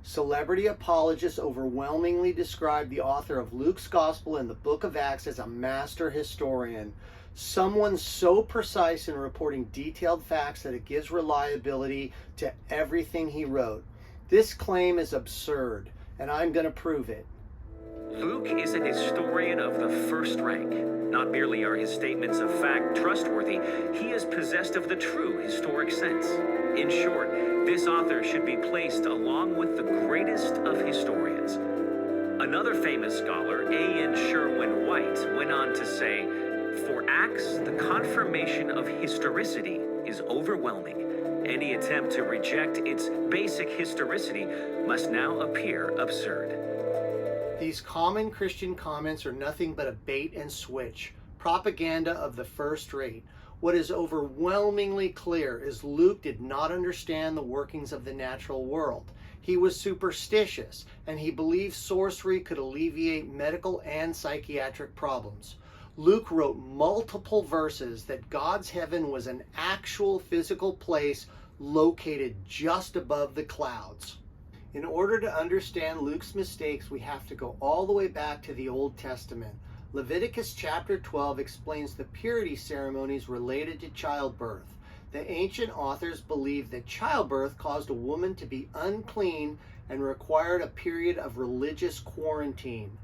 Celebrity apologists overwhelmingly describe the author of Luke's Gospel and the book of Acts as a master historian, someone so precise in reporting detailed facts that it gives reliability to everything he wrote. This claim is absurd, and I'm going to prove it. Luke is a historian of the first rank. Not merely are his statements of fact trustworthy, he is possessed of the true historic sense. In short, this author should be placed along with the greatest of historians. Another famous scholar, A.N. Sherwin-White, went on to say, "For Acts, the confirmation of historicity is overwhelming. Any attempt to reject its basic historicity must now appear absurd." These common Christian comments are nothing but a bait and switch, propaganda of the first rate. What is overwhelmingly clear is Luke did not understand the workings of the natural world. He was superstitious, and he believed sorcery could alleviate medical and psychiatric problems. Luke wrote multiple verses that God's heaven was an actual physical place located just above the clouds. In order to understand Luke's mistakes, we have to go all the way back to the Old Testament. Leviticus chapter 12 explains the purity ceremonies related to childbirth. The ancient authors believed that childbirth caused a woman to be unclean and required a period of religious quarantine.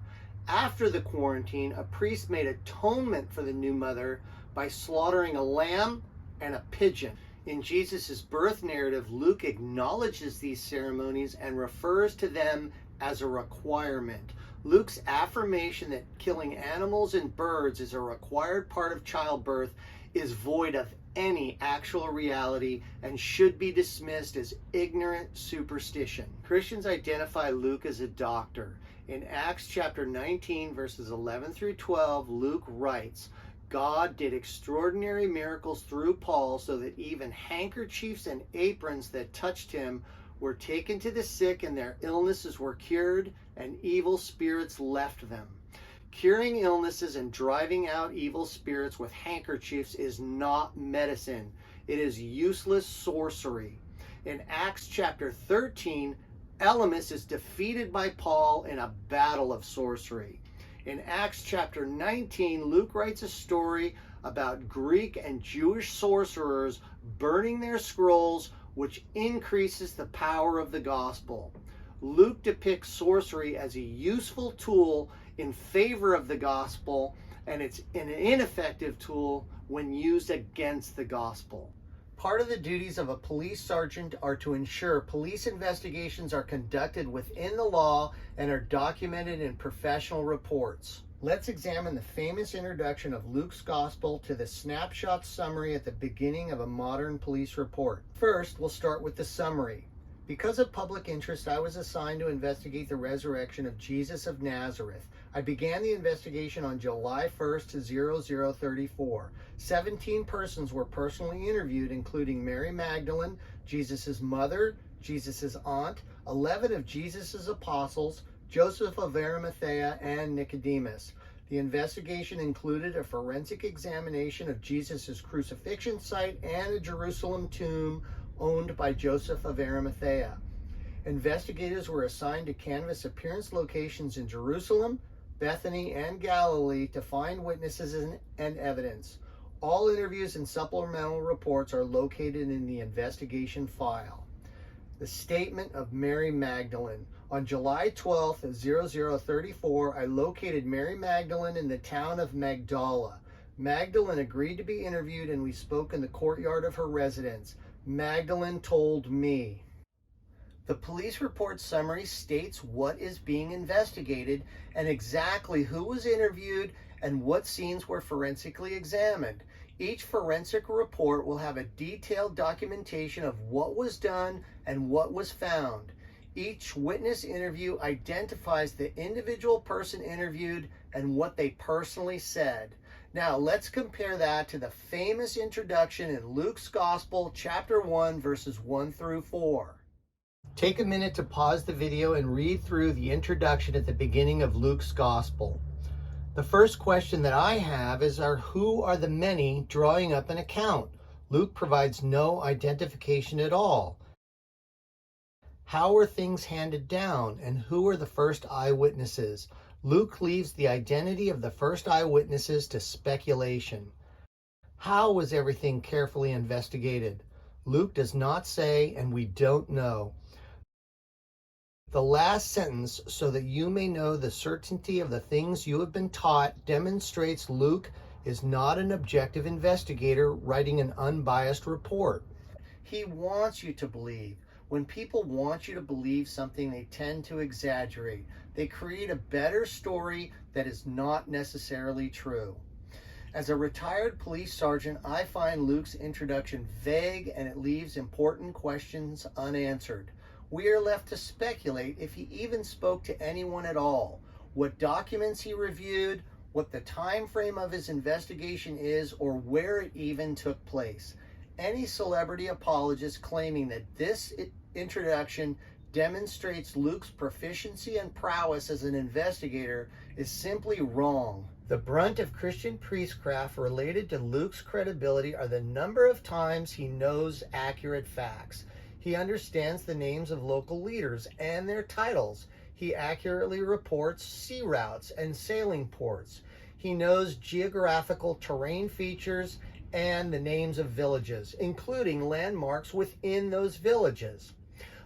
After the quarantine, a priest made atonement for the new mother by slaughtering a lamb and a pigeon. In Jesus' birth narrative, Luke acknowledges these ceremonies and refers to them as a requirement. Luke's affirmation that killing animals and birds is a required part of childbirth is void of any actual reality and should be dismissed as ignorant superstition. Christians identify Luke as a doctor. In Acts chapter 19, verses 11 through 12, Luke writes, "God did extraordinary miracles through Paul so that even handkerchiefs and aprons that touched him were taken to the sick and their illnesses were cured and evil spirits left them." Curing illnesses and driving out evil spirits with handkerchiefs is not medicine. It is useless sorcery. In Acts chapter 13, Elymas is defeated by Paul in a battle of sorcery. In Acts chapter 19, Luke writes a story about Greek and Jewish sorcerers burning their scrolls, which increases the power of the gospel. Luke depicts sorcery as a useful tool in favor of the gospel, and it's an ineffective tool when used against the gospel. Part of the duties of a police sergeant are to ensure police investigations are conducted within the law and are documented in professional reports. Let's examine the famous introduction of Luke's Gospel to the snapshot summary at the beginning of a modern police report. First, we'll start with the summary. Because of public interest, I was assigned to investigate the resurrection of Jesus of Nazareth. I began the investigation on July 1st to 0034. 17 persons were personally interviewed, including Mary Magdalene, Jesus' mother, Jesus' aunt, 11 of Jesus' apostles, Joseph of Arimathea, and Nicodemus. The investigation included a forensic examination of Jesus' crucifixion site and a Jerusalem tomb owned by Joseph of Arimathea. Investigators were assigned to canvass appearance locations in Jerusalem, Bethany, and Galilee to find witnesses and evidence. All interviews and supplemental reports are located in the investigation file. The statement of Mary Magdalene. On July 12th, 0034, I located Mary Magdalene in the town of Magdala. Magdalene agreed to be interviewed, and we spoke in the courtyard of her residence. Magdalene told me. The police report summary states what is being investigated and exactly who was interviewed and what scenes were forensically examined. Each forensic report will have a detailed documentation of what was done and what was found. Each witness interview identifies the individual person interviewed and what they personally said. Now let's compare that to the famous introduction in Luke's Gospel, chapter 1, verses 1 through 4. Take a minute to pause the video and read through the introduction at the beginning of Luke's Gospel. The first question that I have is, who are the many drawing up an account? Luke provides no identification at all. How are things handed down, and who are the first eyewitnesses? Luke leaves the identity of the first eyewitnesses to speculation. How was everything carefully investigated? Luke does not say, and we don't know. The last sentence, so that you may know the certainty of the things you have been taught, demonstrates Luke is not an objective investigator writing an unbiased report. He wants you to believe. When people want you to believe something, they tend to exaggerate. They create a better story that is not necessarily true. As a retired police sergeant, I find Luke's introduction vague and it leaves important questions unanswered. We are left to speculate if he even spoke to anyone at all, what documents he reviewed, what the time frame of his investigation is, or where it even took place. Any celebrity apologist claiming that this introduction demonstrates Luke's proficiency and prowess as an investigator is simply wrong. The brunt of Christian priestcraft related to Luke's credibility are the number of times he knows accurate facts. He understands the names of local leaders and their titles. He accurately reports sea routes and sailing ports. He knows geographical terrain features and the names of villages, including landmarks within those villages.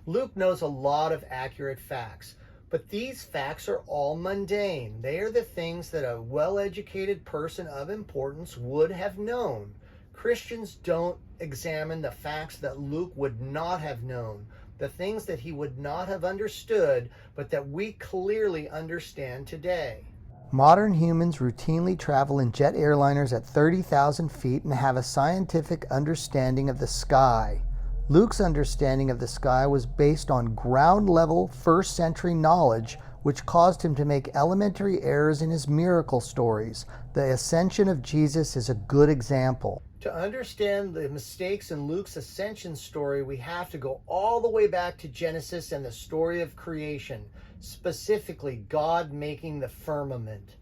Luke knows a lot of accurate facts, but these facts are all mundane. They are the things that a well-educated person of importance would have known. Christians don't examine the facts that Luke would not have known, the things that he would not have understood, but that we clearly understand today. Modern humans routinely travel in jet airliners at 30,000 feet and have a scientific understanding of the sky. Luke's understanding of the sky was based on ground-level, first-century knowledge, which caused him to make elementary errors in his miracle stories. The Ascension of Jesus is a good example. To understand the mistakes in Luke's Ascension story, we have to go all the way back to Genesis and the story of creation, specifically God making the firmament.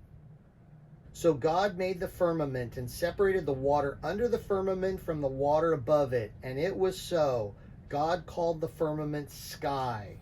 So God made the firmament and separated the water under the firmament from the water above it, and it was so. God called the firmament sky.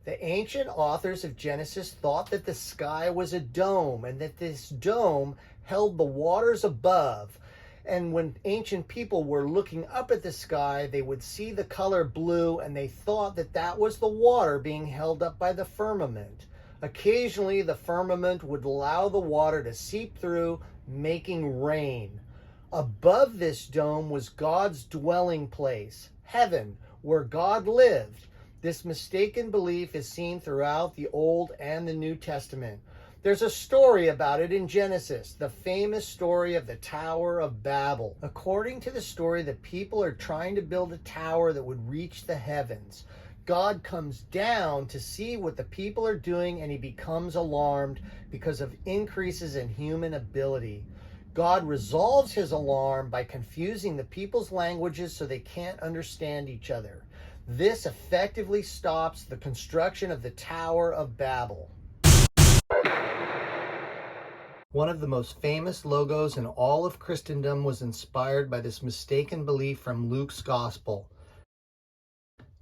The ancient authors of Genesis thought that the sky was a dome and that this dome held the waters above. And when ancient people were looking up at the sky, they would see the color blue and they thought that that was the water being held up by the firmament. Occasionally, the firmament would allow the water to seep through, making rain. Above this dome was God's dwelling place, heaven, where God lived. This mistaken belief is seen throughout the Old and the New Testament. There's a story about it in Genesis, the famous story of the Tower of Babel. According to the story, the people are trying to build a tower that would reach the heavens. God comes down to see what the people are doing, and he becomes alarmed because of increases in human ability. God resolves his alarm by confusing the people's languages so they can't understand each other. This effectively stops the construction of the Tower of Babel. One of the most famous logos in all of Christendom was inspired by this mistaken belief from Luke's Gospel.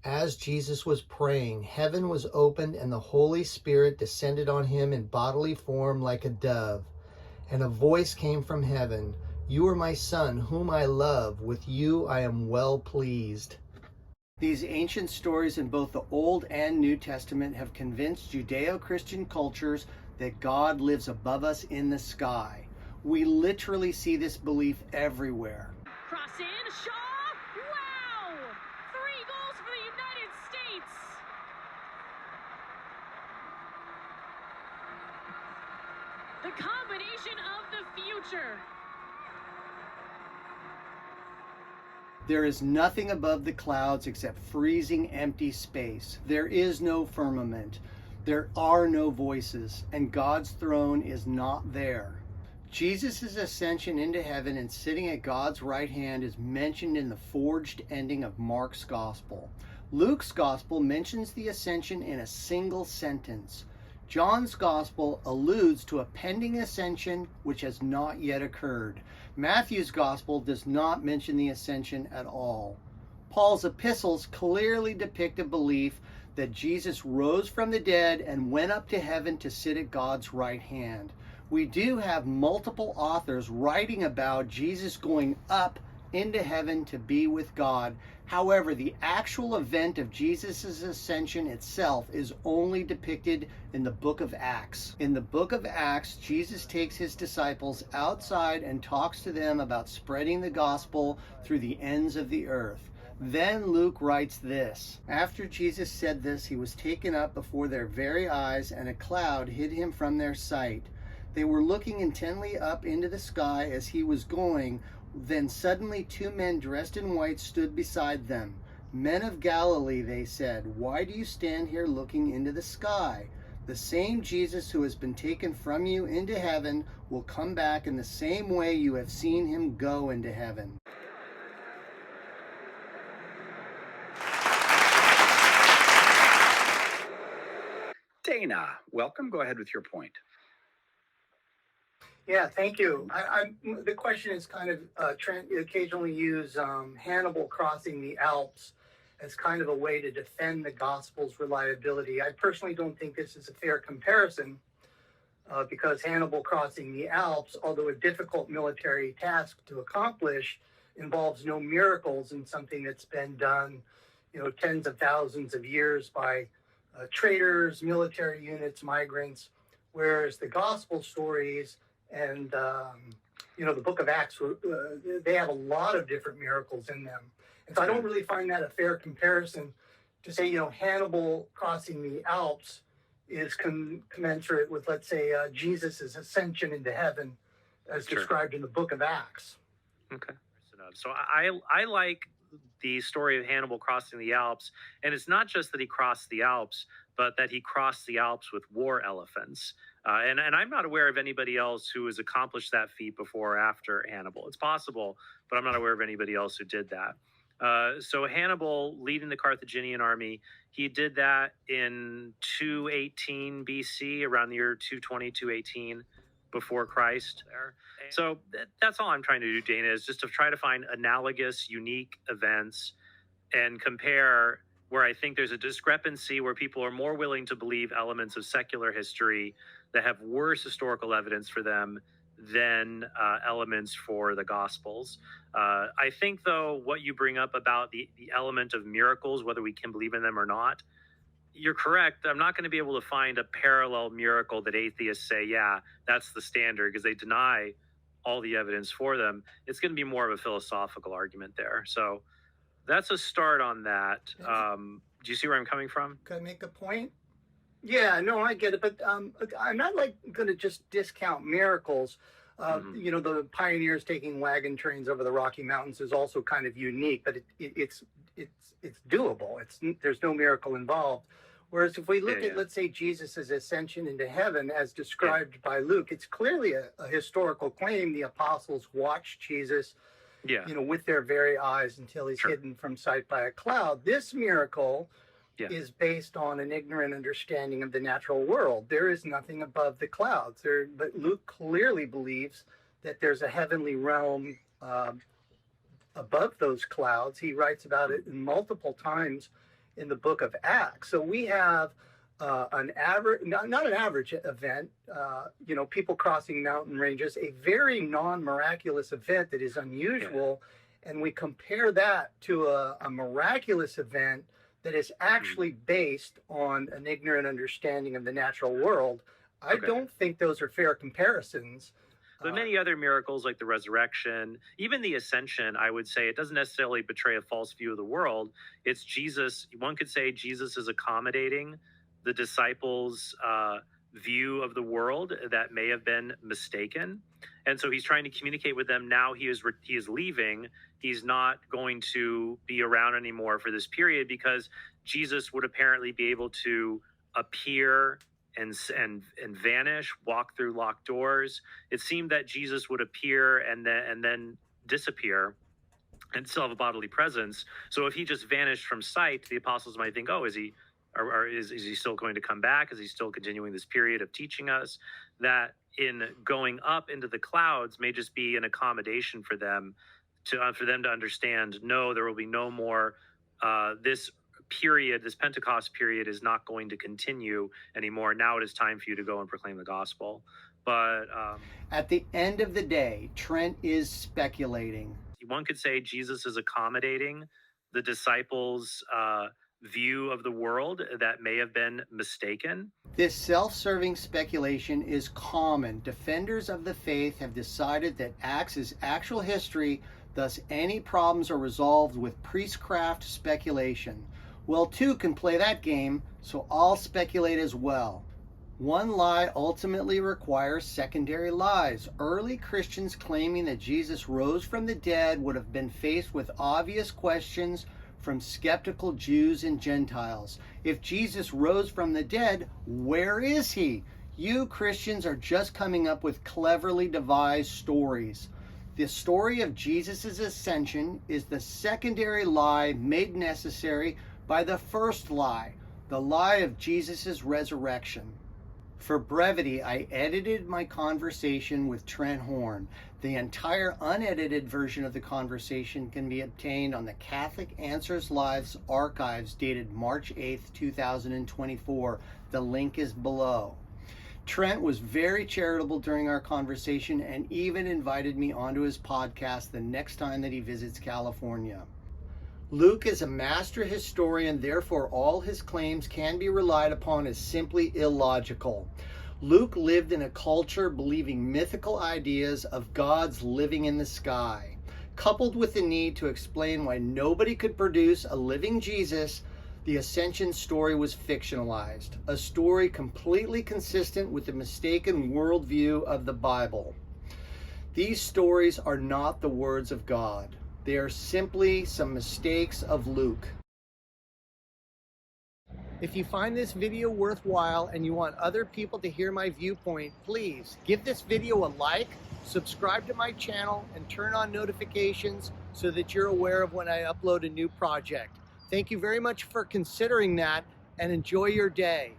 As Jesus was praying, heaven was opened and the Holy Spirit descended on him in bodily form like a dove. And a voice came from heaven, "You are my Son, whom I love. With you I am well pleased." These ancient stories in both the Old and New Testament have convinced Judeo-Christian cultures that God lives above us in the sky. We literally see this belief everywhere. Cross in, Shaw! Wow! 3 goals for the United States! The combination of the future. There is nothing above the clouds except freezing empty space. There is no firmament. There are no voices, and God's throne is not there. Jesus' ascension into heaven and sitting at God's right hand is mentioned in the forged ending of Mark's Gospel. Luke's Gospel mentions the ascension in a single sentence. John's Gospel alludes to a pending ascension which has not yet occurred. Matthew's Gospel does not mention the ascension at all. Paul's epistles clearly depict a belief that Jesus rose from the dead and went up to heaven to sit at God's right hand. We do have multiple authors writing about Jesus going up into heaven to be with God. However, the actual event of Jesus' ascension itself is only depicted in the book of Acts. In the book of Acts, Jesus takes his disciples outside and talks to them about spreading the gospel through the ends of the earth. Then Luke writes this: after Jesus said this, he was taken up before their very eyes, and a cloud hid him from their sight. They were looking intently up into the sky as he was going. Then suddenly 2 men dressed in white stood beside them. Men of Galilee, they said, why do you stand here looking into the sky? The same Jesus who has been taken from you into heaven will come back in the same way you have seen him go into heaven. Dana, welcome. Go ahead with your point. Yeah, thank you. The question is kind of occasionally use Hannibal crossing the Alps as kind of a way to defend the gospel's reliability. I personally don't think this is a fair comparison because Hannibal crossing the Alps, although a difficult military task to accomplish, involves no miracles and something that's been done, tens of thousands of years by traders, military units, migrants, whereas the gospel stories and the book of Acts, they have a lot of different miracles in them. And so I don't really find that a fair comparison to say, Hannibal crossing the Alps is commensurate with, let's say, Jesus' ascension into heaven as described in the book of Acts. Okay. So I like the story of Hannibal crossing the Alps. And it's not just that he crossed the Alps, but that he crossed the Alps with war elephants. And I'm not aware of anybody else who has accomplished that feat before or after Hannibal. It's possible, but I'm not aware of anybody else who did that. So Hannibal, leading the Carthaginian army, he did that in 218 BC, around the year 220, 218 before Christ. So that's all I'm trying to do, Dana, is just to try to find analogous, unique events and compare where I think there's a discrepancy where people are more willing to believe elements of secular history that have worse historical evidence for them than elements for the Gospels. I think, though, what you bring up about the element of miracles, whether we can believe in them or not, you're correct. I'm not going to be able to find a parallel miracle that atheists say, yeah, that's the standard, because they deny all the evidence for them. It's going to be more of a philosophical argument there. So that's a start on that. Do you see where I'm coming from? Can I make a point? Yeah, no, I get it. But I'm not going to just discount miracles. The pioneers taking wagon trains over the Rocky Mountains is also kind of unique, but it's doable. There's no miracle involved. Whereas if we look at, let's say, Jesus' ascension into heaven as described by Luke, it's clearly a historical claim. The apostles watched Jesus, with their very eyes until he's hidden from sight by a cloud. This miracle is based on an ignorant understanding of the natural world. There is nothing above the clouds. But Luke clearly believes that there's a heavenly realm above those clouds. He writes about it multiple times in the book of Acts. So we have an average, not an average event, people crossing mountain ranges, a very non-miraculous event that is unusual. And we compare that to a miraculous event that is actually based on an ignorant understanding of the natural world. I don't think those are fair comparisons. But many other miracles like the resurrection, even the ascension, I would say it doesn't necessarily betray a false view of the world. It's Jesus. One could say Jesus is accommodating the disciples' view of the world that may have been mistaken. And so he's trying to communicate with them. Now he is leaving. He's not going to be around anymore for this period because Jesus would apparently be able to appear and vanish, walk through locked doors. It seemed that Jesus would appear and then disappear and still have a bodily presence. So if he just vanished from sight, the apostles might think, oh, is he still going to come back? Is he still continuing this period of teaching us? That in going up into the clouds may just be an accommodation for them for them to understand, no, there will be no more. This period, this Pentecost period, is not going to continue anymore. Now it is time for you to go and proclaim the gospel. But at the end of the day, Trent is speculating. One could say Jesus is accommodating the disciples' view of the world that may have been mistaken. This self-serving speculation is common. Defenders of the faith have decided that Acts is actual history, thus any problems are resolved with priestcraft speculation. Well, two can play that game, so I'll speculate as well. One lie ultimately requires secondary lies. Early Christians claiming that Jesus rose from the dead would have been faced with obvious questions from skeptical Jews and Gentiles. If Jesus rose from the dead, where is he? You Christians are just coming up with cleverly devised stories. The story of Jesus' ascension is the secondary lie made necessary by the first lie, the lie of Jesus' resurrection. For brevity, I edited my conversation with Trent Horn. The entire unedited version of the conversation can be obtained on the Catholic Answers Lives archives dated March 8th, 2024. The link is below. Trent was very charitable during our conversation and even invited me onto his podcast the next time that he visits California. Luke is a master historian, therefore all his claims can be relied upon as simply illogical. Luke lived in a culture believing mythical ideas of gods living in the sky. Coupled with the need to explain why nobody could produce a living Jesus, the Ascension story was fictionalized, a story completely consistent with the mistaken worldview of the Bible. These stories are not the words of God. They are simply some mistakes of Luke. If you find this video worthwhile and you want other people to hear my viewpoint, please give this video a like, subscribe to my channel, and turn on notifications so that you're aware of when I upload a new project. Thank you very much for considering that, and enjoy your day.